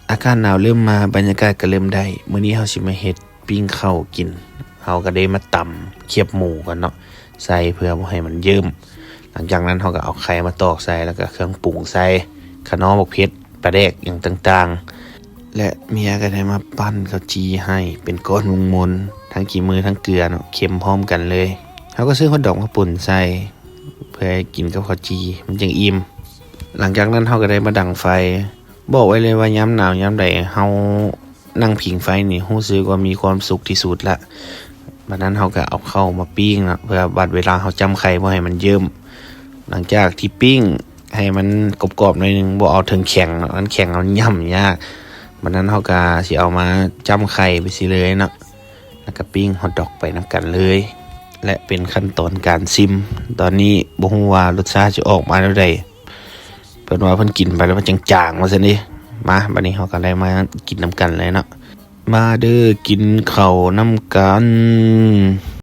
อากาศหนาวเริ่มมาบรรยากาศก็เริ่มได้มื้อนี้เฮาสิมาเฮ็ดปิ้งข้าวกินเฮาก็ได้มาตำเคียบหมูกันเนาะใส่เพื่อบ่ให้มันเยิ้มหลังจากนั้นเฮาก็เอาไข่มาตอกใส่แล้วก็เครื่องปรุงใส่คะน้อบักเผ็ดปลาแดกอย่างต่างๆและเมียก็ได้มาปั้นข้าวจีให้เป็นก้อนมนๆทั้งขี้มือทั้งเกลือเนาะเค็มพร้อมกันเลยเฮาก็ซื้อฮอทดอกมาป่นใส่เพื่อให้กินกับข้าวจีมันจังอิ่มหลังจากนั้นเฮาก็ได้มาดังไฟบอกไว้เลยว่ายามหนาวยามใดเฮานั่งผิงไฟนี่รู้สึกว่ามีความสุขที่สุดละบัดนั้นเฮาก็เอาเข้ามาปิ้งนะเพื่อบัดเวลาเฮาจ้ำไข่บ่ให้มันเยิ้มหลังจากที่ปิ้งให้มันกรอบๆหน่อยนึงบ่เอาถึงแข็งมันแข็งมันย่ำยากบัดนั้นเฮาก็สิเอามาจ้ำไข่ไปสิเลยเนาะแล้วก็ปิ้งฮอทดอกไปนำกันเลยและเป็นขั้นตอนการซิมตอนนี้บ่ฮู้ว่ารสชาติจะออกมาแนวใดเพิ่นว่าเพิ่นกินไปแล้วมันจางๆว่าซั่นนี่มาบัดนี้เฮาก็ได้มากินนำกันเลยเนาะมาเด้อกินข้าวนำกัน